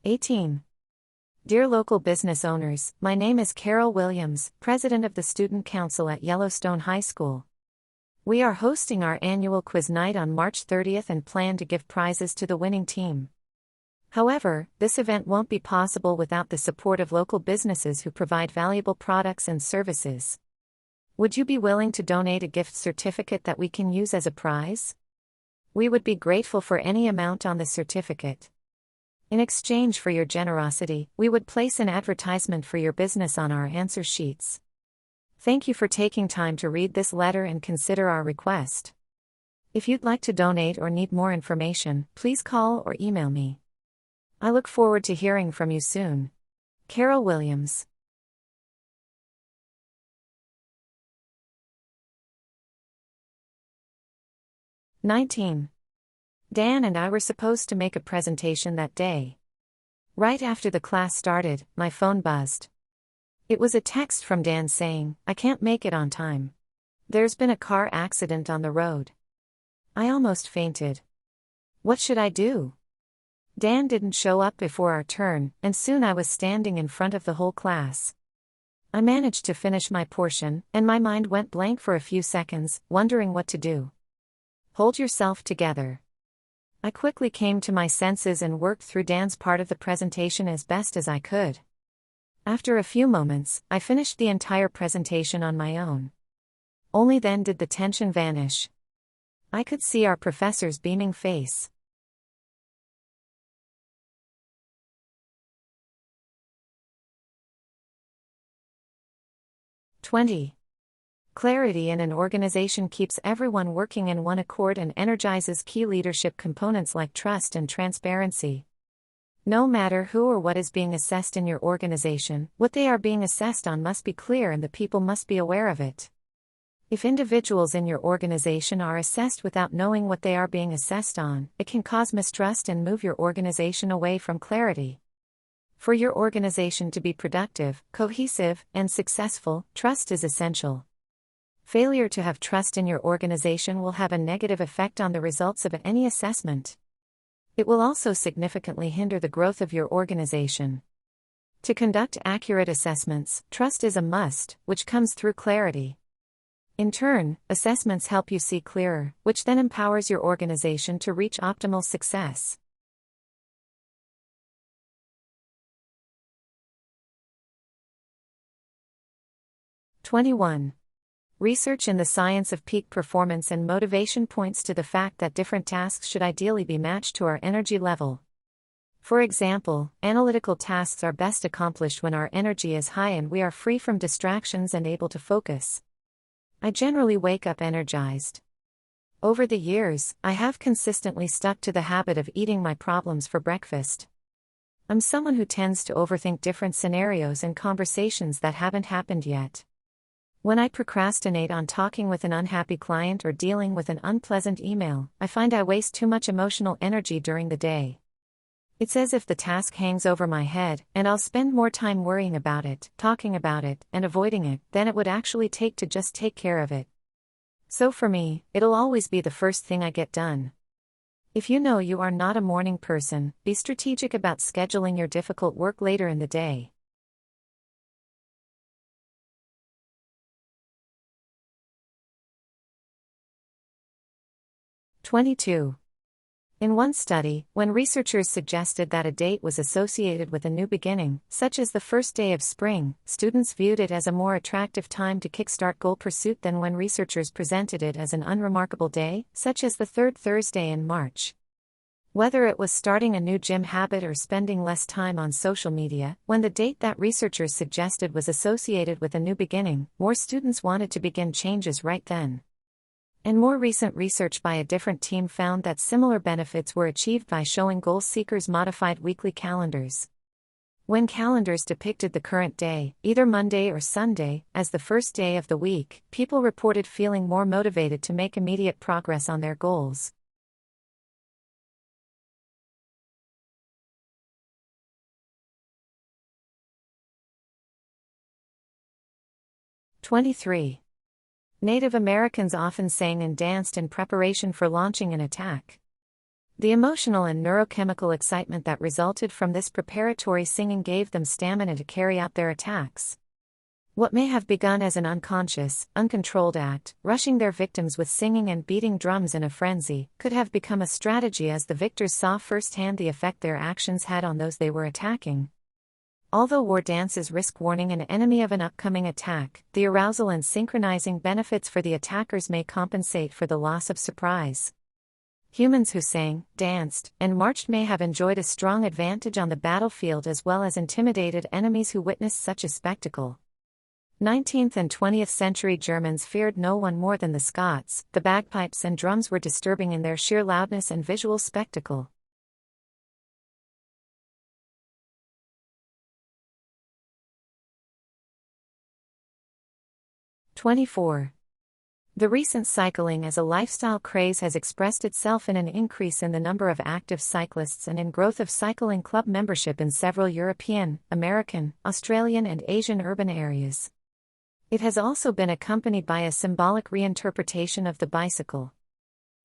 18. Dear local business owners, my name is Carol Williams, President of the Student Council at Yellowstone High School. We are hosting our annual quiz night on March 30th and plan to give prizes to the winning team. However, this event won't be possible without the support of local businesses who provide valuable products and services. Would you be willing to donate a gift certificate that we can use as a prize? We would be grateful for any amount on the certificate. In exchange for your generosity, we would place an advertisement for your business on our answer sheets. Thank you for taking time to read this letter and consider our request. If you'd like to donate or need more information, please call or email me. I look forward to hearing from you soon. Carol Williams. (19) Dan and I were supposed to make a presentation that day. Right after the class started, my phone buzzed. It was a text from Dan saying, "I can't make it on time. There's been a car accident on the road." I almost fainted. What should I do? Dan didn't show up before our turn, and soon I was standing in front of the whole class. I managed to finish my portion, and my mind went blank for a few seconds, wondering what to do. Hold yourself together. I quickly came to my senses and worked through Dan's part of the presentation as best as I could. After a few moments, I finished the entire presentation on my own. Only then did the tension vanish. I could see our professor's beaming face. (20) Clarity in an organization keeps everyone working in one accord and energizes key leadership components like trust and transparency. No matter who or what is being assessed in your organization, what they are being assessed on must be clear and the people must be aware of it. If individuals in your organization are assessed without knowing what they are being assessed on, it can cause mistrust and move your organization away from clarity. For your organization to be productive, cohesive, and successful, trust is essential. Failure to have trust in your organization will have a negative effect on the results of any assessment. It will also significantly hinder the growth of your organization. To conduct accurate assessments, trust is a must, which comes through clarity. In turn, assessments help you see clearer, which then empowers your organization to reach optimal success. (21) Research in the science of peak performance and motivation points to the fact that different tasks should ideally be matched to our energy level. For example, analytical tasks are best accomplished when our energy is high and we are free from distractions and able to focus. I generally wake up energized. Over the years, I have consistently stuck to the habit of eating my problems for breakfast. I'm someone who tends to overthink different scenarios and conversations that haven't happened yet. When I procrastinate on talking with an unhappy client or dealing with an unpleasant email, I find I waste too much emotional energy during the day. It's as if the task hangs over my head, and I'll spend more time worrying about it, talking about it, and avoiding it, than it would actually take to just take care of it. So for me, it'll always be the first thing I get done. If you know you are not a morning person, be strategic about scheduling your difficult work later in the day. (22) In one study, when researchers suggested that a date was associated with a new beginning, such as the first day of spring, students viewed it as a more attractive time to kickstart goal pursuit than when researchers presented it as an unremarkable day, such as the third Thursday in March. Whether it was starting a new gym habit or spending less time on social media, when the date that researchers suggested was associated with a new beginning, more students wanted to begin changes right then. And more recent research by a different team found that similar benefits were achieved by showing goal seekers modified weekly calendars. When calendars depicted the current day, either Monday or Sunday, as the first day of the week, people reported feeling more motivated to make immediate progress on their goals. (23) Native Americans often sang and danced in preparation for launching an attack. The emotional and neurochemical excitement that resulted from this preparatory singing gave them stamina to carry out their attacks. What may have begun as an unconscious, uncontrolled act, rushing their victims with singing and beating drums in a frenzy, could have become a strategy as the victors saw firsthand the effect their actions had on those they were attacking. Although war dances risk warning an enemy of an upcoming attack, the arousal and synchronizing benefits for the attackers may compensate for the loss of surprise. Humans who sang, danced, and marched may have enjoyed a strong advantage on the battlefield as well as intimidated enemies who witnessed such a spectacle. 19th and 20th century Germans feared no one more than the Scots. The bagpipes and drums were disturbing in their sheer loudness and visual spectacle. '24. The recent cycling as a lifestyle craze has expressed itself in an increase in the number of active cyclists and in growth of cycling club membership in several European, American, Australian and Asian urban areas. It has also been accompanied by a symbolic reinterpretation of the bicycle.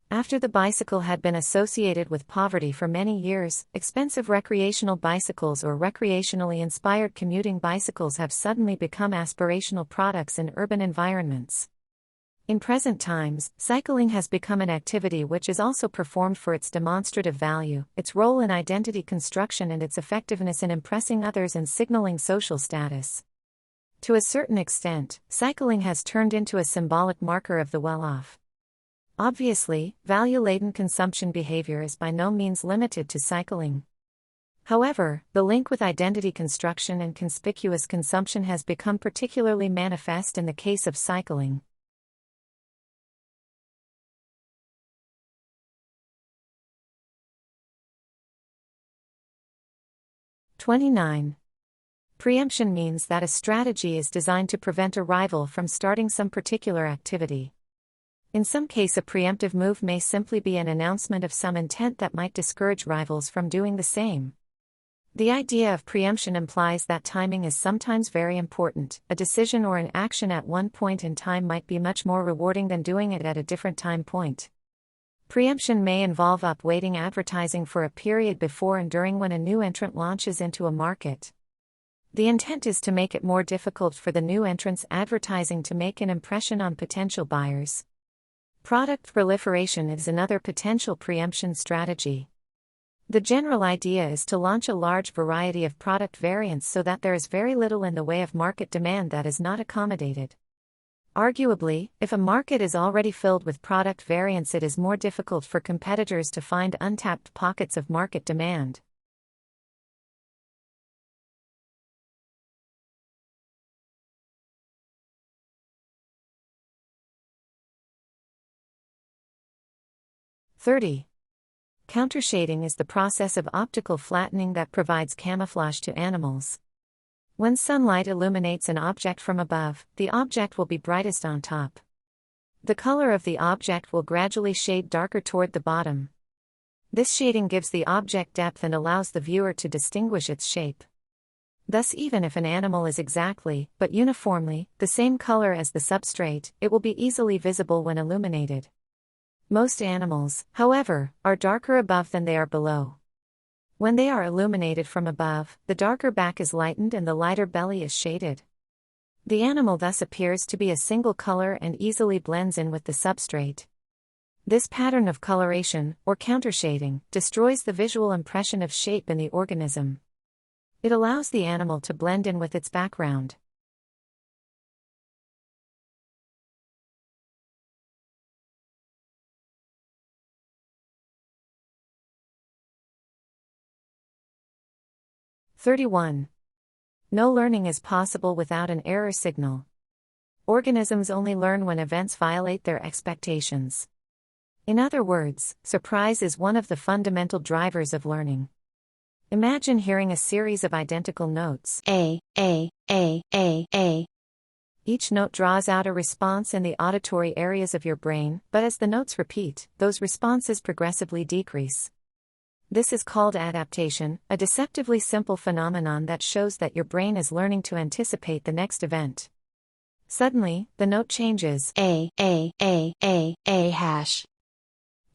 After the bicycle had been associated with poverty for many years, expensive recreational bicycles or recreationally inspired commuting bicycles have suddenly become aspirational products in urban environments. In present times, cycling has become an activity which is also performed for its demonstrative value, its role in identity construction and its effectiveness in impressing others and signaling social status. To a certain extent, cycling has turned into a symbolic marker of the well-off. Obviously, value-laden consumption behavior is by no means limited to cycling. However, the link with identity construction and conspicuous consumption has become particularly manifest in the case of cycling. '29. Preemption means that a strategy is designed to prevent a rival from starting some particular activity. In some case, a preemptive move may simply be an announcement of some intent that might discourage rivals from doing the same. The idea of preemption implies that timing is sometimes very important. A decision or an action at one point in time might be much more rewarding than doing it at a different time point. Preemption may involve upweighting advertising for a period before and during when a new entrant launches into a market. The intent is to make it more difficult for the new entrant's advertising to make an impression on potential buyers. Product proliferation is another potential preemption strategy. The general idea is to launch a large variety of product variants so that there is very little in the way of market demand that is not accommodated. Arguably, if a market is already filled with product variants, it is more difficult for competitors to find untapped pockets of market demand. '30. Countershading is the process of optical flattening that provides camouflage to animals. When sunlight illuminates an object from above, the object will be brightest on top. The color of the object will gradually shade darker toward the bottom. This shading gives the object depth and allows the viewer to distinguish its shape. Thus, even if an animal is exactly, but uniformly, the same color as the substrate, it will be easily visible when illuminated. Most animals, however, are darker above than they are below. When they are illuminated from above, the darker back is lightened and the lighter belly is shaded. The animal thus appears to be a single color and easily blends in with the substrate. This pattern of coloration, or countershading, destroys the visual impression of shape in the organism. It allows the animal to blend in with its background. '31. No learning is possible without an error signal. Organisms only learn when events violate their expectations. In other words, surprise is one of the fundamental drivers of learning. Imagine hearing a series of identical notes, A. Each note draws out a response in the auditory areas of your brain, but as the notes repeat, those responses progressively decrease. This is called adaptation, a deceptively simple phenomenon that shows that your brain is learning to anticipate the next event. Suddenly, the note changes, A hash.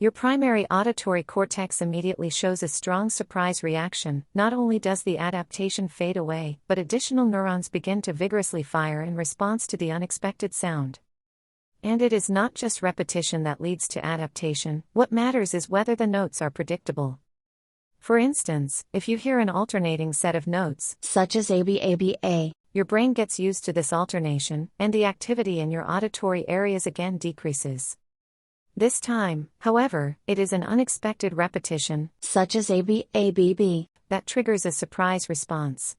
Your primary auditory cortex immediately shows a strong surprise reaction. Not only does the adaptation fade away, but additional neurons begin to vigorously fire in response to the unexpected sound. And it is not just repetition that leads to adaptation. What matters is whether the notes are predictable. For instance, if you hear an alternating set of notes, such as AB, AB, A, your brain gets used to this alternation, and the activity in your auditory areas again decreases. This time, however, it is an unexpected repetition, such as AB, ABB, that triggers a surprise response.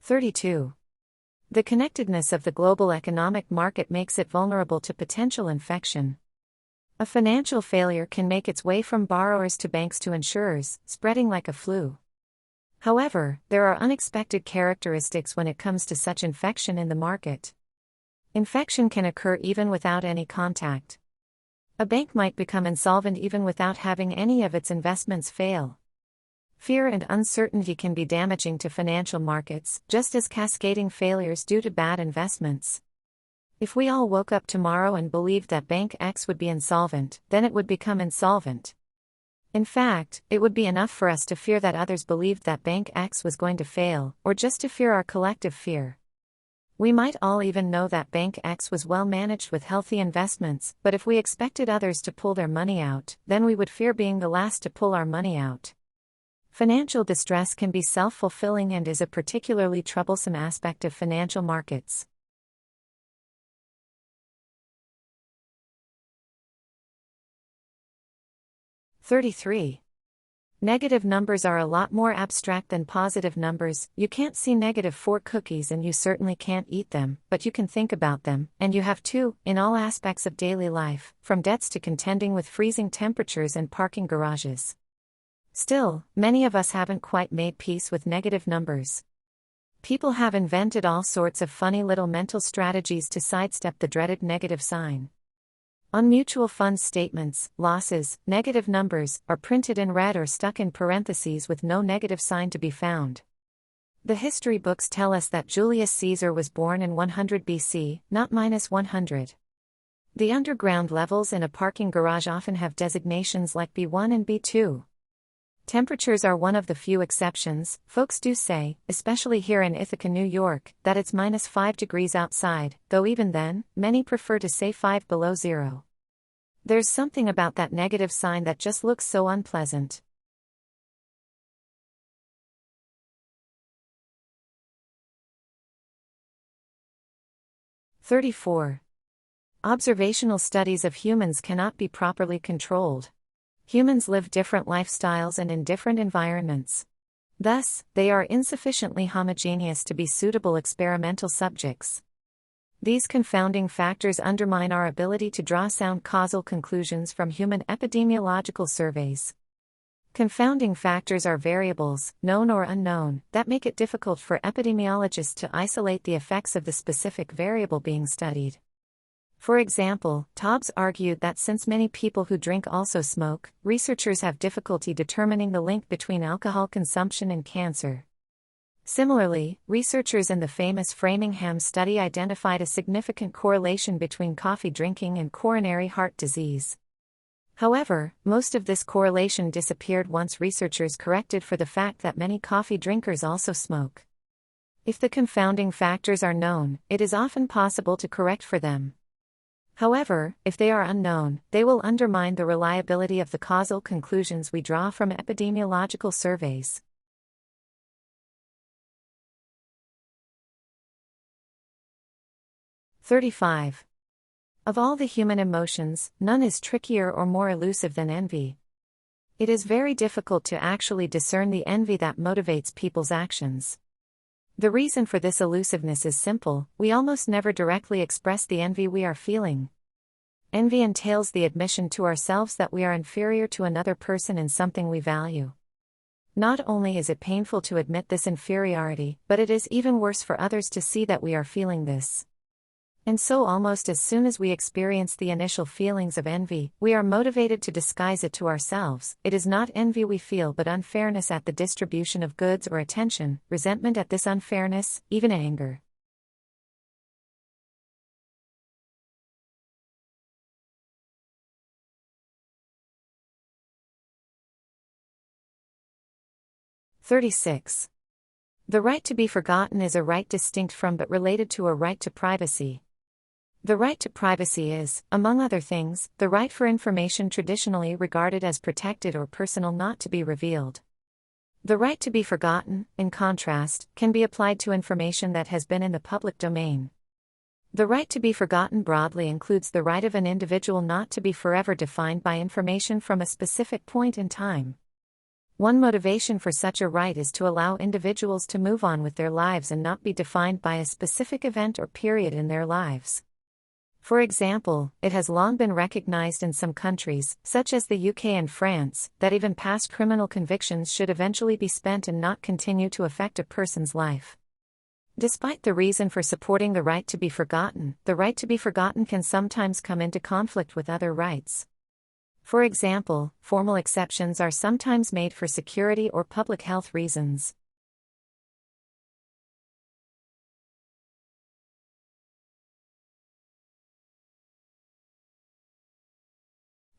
32. The connectedness of the global economic market makes it vulnerable to potential infection. A financial failure can make its way from borrowers to banks to insurers, spreading like a flu. However, there are unexpected characteristics when it comes to such infection in the market. Infection can occur even without any contact. A bank might become insolvent even without having any of its investments fail. Fear and uncertainty can be damaging to financial markets, just as cascading failures due to bad investments. If we all woke up tomorrow and believed that Bank X would be insolvent, then it would become insolvent. In fact, it would be enough for us to fear that others believed that Bank X was going to fail, or just to fear our collective fear. We might all even know that Bank X was well managed with healthy investments, but if we expected others to pull their money out, then we would fear being the last to pull our money out. Financial distress can be self-fulfilling and is a particularly troublesome aspect of financial markets. 33. Negative numbers are a lot more abstract than positive numbers. You can't see -4 cookies and you certainly can't eat them, but you can think about them, and you have to, in all aspects of daily life, from debts to contending with freezing temperatures and parking garages. Still, many of us haven't quite made peace with negative numbers. People have invented all sorts of funny little mental strategies to sidestep the dreaded negative sign. On mutual fund statements, losses, negative numbers, are printed in red or stuck in parentheses with no negative sign to be found. The history books tell us that Julius Caesar was born in 100 BC, not -100. The underground levels in a parking garage often have designations like B1 and B2. Temperatures are one of the few exceptions. Folks do say, especially here in Ithaca, New York, that it's -5 degrees outside, though even then, many prefer to say 5 below zero. There's something about that negative sign that just looks so unpleasant. (34) Observational studies of humans cannot be properly controlled. Humans live different lifestyles and in different environments. Thus, they are insufficiently homogeneous to be suitable experimental subjects. These confounding factors undermine our ability to draw sound causal conclusions from human epidemiological surveys. Confounding factors are variables, known or unknown, that make it difficult for epidemiologists to isolate the effects of the specific variable being studied. For example, Taubes argued that since many people who drink also smoke, researchers have difficulty determining the link between alcohol consumption and cancer. Similarly, researchers in the famous Framingham study identified a significant correlation between coffee drinking and coronary heart disease. However, most of this correlation disappeared once researchers corrected for the fact that many coffee drinkers also smoke. If the confounding factors are known, it is often possible to correct for them. However, if they are unknown, they will undermine the reliability of the causal conclusions we draw from epidemiological surveys. (35) Of all the human emotions, none is trickier or more elusive than envy. It is very difficult to actually discern the envy that motivates people's actions. The reason for this elusiveness is simple: we almost never directly express the envy we are feeling. Envy entails the admission to ourselves that we are inferior to another person in something we value. Not only is it painful to admit this inferiority, but it is even worse for others to see that we are feeling this. And so almost as soon as we experience the initial feelings of envy, we are motivated to disguise it to ourselves. It is not envy we feel but unfairness at the distribution of goods or attention, resentment at this unfairness, even anger. 36. The right to be forgotten is a right distinct from but related to a right to privacy. The right to privacy is, among other things, the right for information traditionally regarded as protected or personal not to be revealed. The right to be forgotten, in contrast, can be applied to information that has been in the public domain. The right to be forgotten broadly includes the right of an individual not to be forever defined by information from a specific point in time. One motivation for such a right is to allow individuals to move on with their lives and not be defined by a specific event or period in their lives. For example, it has long been recognized in some countries, such as the UK and France, that even past criminal convictions should eventually be spent and not continue to affect a person's life. Despite the reason for supporting the right to be forgotten, the right to be forgotten can sometimes come into conflict with other rights. For example, formal exceptions are sometimes made for security or public health reasons.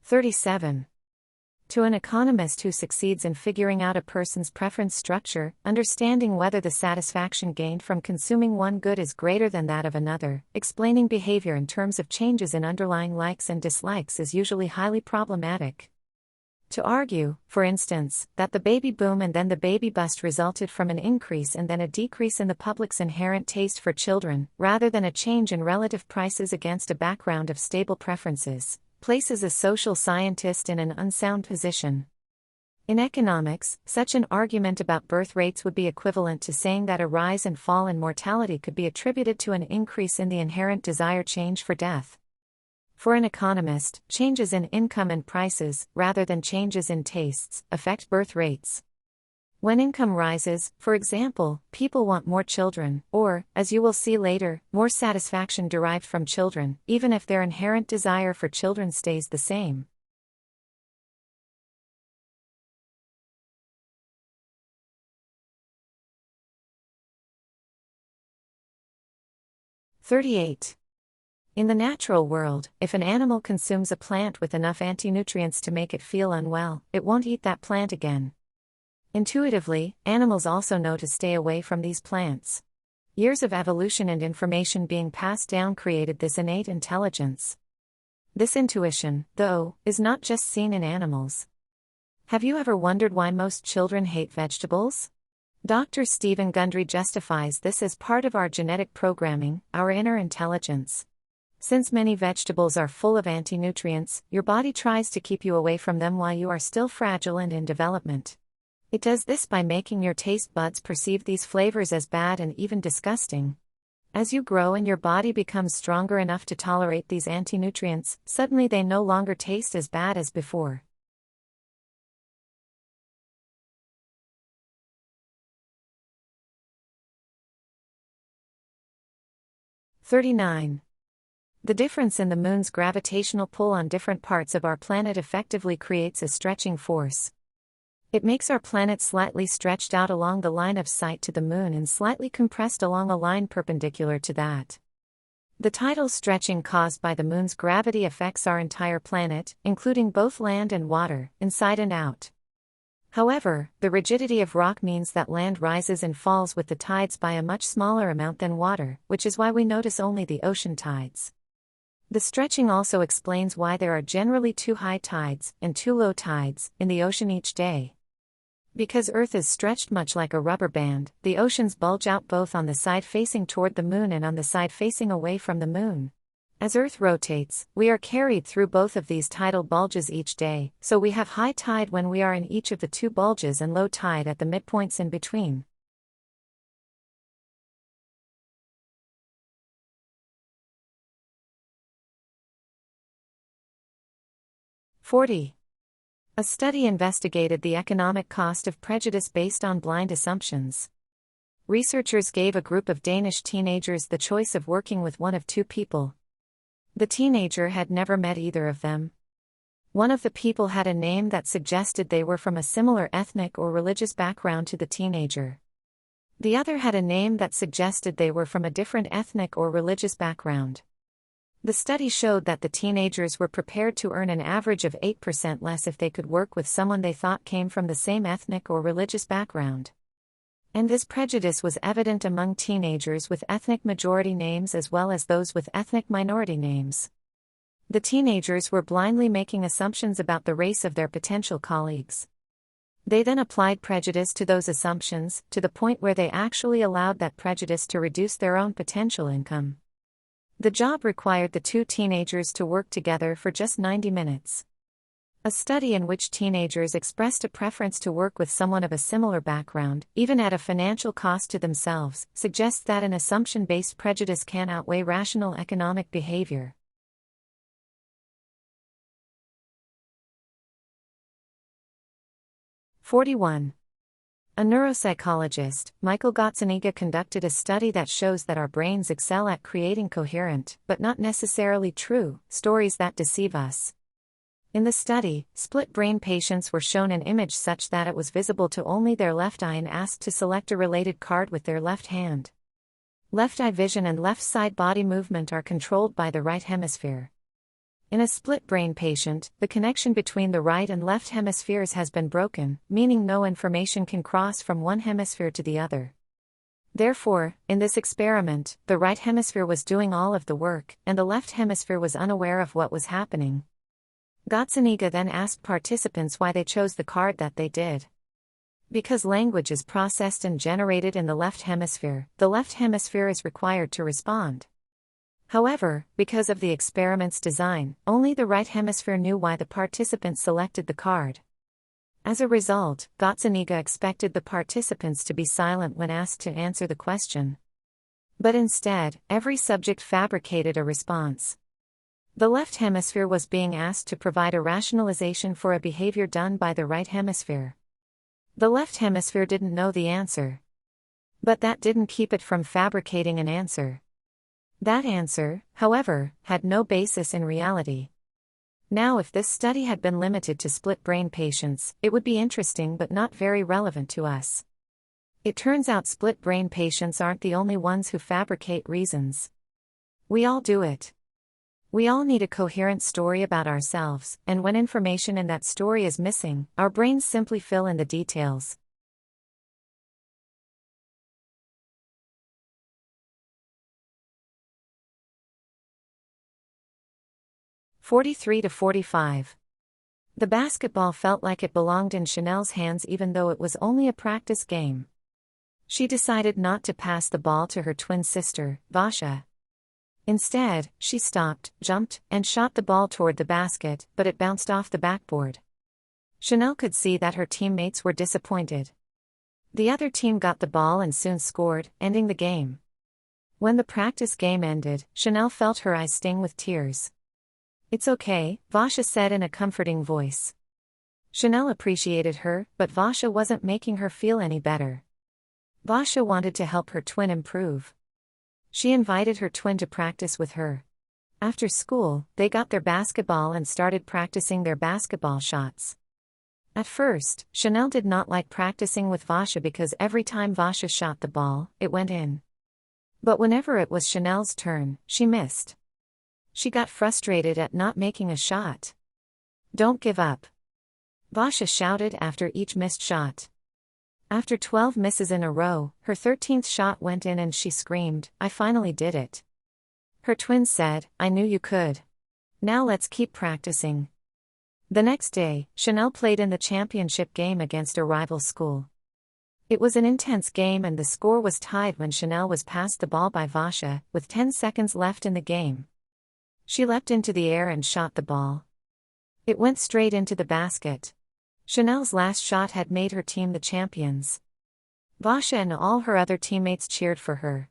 (37) To an economist who succeeds in figuring out a person's preference structure, understanding whether the satisfaction gained from consuming one good is greater than that of another, explaining behavior in terms of changes in underlying likes and dislikes is usually highly problematic. To argue, for instance, that the baby boom and then the baby bust resulted from an increase and then a decrease in the public's inherent taste for children, rather than a change in relative prices against a background of stable preferences, places a social scientist in an unsound position. In economics, such an argument about birth rates would be equivalent to saying that a rise and fall in mortality could be attributed to an increase in the inherent desire change for death. For an economist, changes in income and prices, rather than changes in tastes, affect birth rates. When income rises, for example, people want more children, or, as you will see later, more satisfaction derived from children, even if their inherent desire for children stays the same. (38) In the natural world, if an animal consumes a plant with enough antinutrients to make it feel unwell, it won't eat that plant again. Intuitively, animals also know to stay away from these plants. Years of evolution and information being passed down created this innate intelligence. This intuition, though, is not just seen in animals. Have you ever wondered why most children hate vegetables? Dr. Stephen Gundry justifies this as part of our genetic programming, our inner intelligence. Since many vegetables are full of antinutrients, your body tries to keep you away from them while you are still fragile and in development. It does this by making your taste buds perceive these flavors as bad and even disgusting. As you grow and your body becomes stronger enough to tolerate these antinutrients, suddenly they no longer taste as bad as before. (39) The difference in the moon's gravitational pull on different parts of our planet effectively creates a stretching force. It makes our planet slightly stretched out along the line of sight to the moon and slightly compressed along a line perpendicular to that. The tidal stretching caused by the moon's gravity affects our entire planet, including both land and water, inside and out. However, the rigidity of rock means that land rises and falls with the tides by a much smaller amount than water, which is why we notice only the ocean tides. The stretching also explains why there are generally 2 high tides and 2 low tides in the ocean each day. Because Earth is stretched much like a rubber band, the oceans bulge out both on the side facing toward the moon and on the side facing away from the moon. As Earth rotates, we are carried through both of these tidal bulges each day, so we have high tide when we are in each of the 2 bulges and low tide at the midpoints in between. (40) A study investigated the economic cost of prejudice based on blind assumptions. Researchers gave a group of Danish teenagers the choice of working with one of 2 people. The teenager had never met either of them. One of the people had a name that suggested they were from a similar ethnic or religious background to the teenager. The other had a name that suggested they were from a different ethnic or religious background. The study showed that the teenagers were prepared to earn an average of 8% less if they could work with someone they thought came from the same ethnic or religious background. And this prejudice was evident among teenagers with ethnic majority names as well as those with ethnic minority names. The teenagers were blindly making assumptions about the race of their potential colleagues. They then applied prejudice to those assumptions, to the point where they actually allowed that prejudice to reduce their own potential income. The job required the two teenagers to work together for just 90 minutes. A study in which teenagers expressed a preference to work with someone of a similar background, even at a financial cost to themselves, suggests that an assumption-based prejudice can outweigh rational economic behavior. (41) A neuropsychologist, Michael Gazzaniga, conducted a study that shows that our brains excel at creating coherent, but not necessarily true, stories that deceive us. In the study, split-brain patients were shown an image such that it was visible to only their left eye and asked to select a related card with their left hand. Left eye vision and left side body movement are controlled by the right hemisphere. In a split-brain patient, the connection between the right and left hemispheres has been broken, meaning no information can cross from one hemisphere to the other. Therefore, in this experiment, the right hemisphere was doing all of the work, and the left hemisphere was unaware of what was happening. Gazzaniga then asked participants why they chose the card that they did. Because language is processed and generated in the left hemisphere, the left hemisphere is required to respond. However, because of the experiment's design, only the right hemisphere knew why the participants selected the card. As a result, Gazzaniga expected the participants to be silent when asked to answer the question. But instead, every subject fabricated a response. The left hemisphere was being asked to provide a rationalization for a behavior done by the right hemisphere. The left hemisphere didn't know the answer. But that didn't keep it from fabricating an answer. That answer, however, had no basis in reality. Now, if this study had been limited to split-brain patients, it would be interesting but not very relevant to us. It turns out split-brain patients aren't the only ones who fabricate reasons. We all do it. We all need a coherent story about ourselves, and when information in that story is missing, our brains simply fill in the details. (43 to 45). The basketball felt like it belonged in Chanel's hands even though it was only a practice game. She decided not to pass the ball to her twin sister, Vasha. Instead, she stopped, jumped, and shot the ball toward the basket, but it bounced off the backboard. Chanel could see that her teammates were disappointed. The other team got the ball and soon scored, ending the game. When the practice game ended, Chanel felt her eyes sting with tears. "It's okay," Vasha said in a comforting voice. Chanel appreciated her, but Vasha wasn't making her feel any better. Vasha wanted to help her twin improve. She invited her twin to practice with her. After school, they got their basketball and started practicing their basketball shots. At first, Chanel did not like practicing with Vasha because every time Vasha shot the ball, it went in. But whenever it was Chanel's turn, she missed. She got frustrated at not making a shot. "Don't give up," Vasha shouted after each missed shot. After 12 misses in a row, her 13th shot went in and she screamed, "I finally did it." Her twin said, "I knew you could. Now let's keep practicing." The next day, Chanel played in the championship game against a rival school. It was an intense game and the score was tied when Chanel was passed the ball by Vasha, with 10 seconds left in the game. She leapt into the air and shot the ball. It went straight into the basket. Chanel's last shot had made her team the champions. Vasha and all her other teammates cheered for her.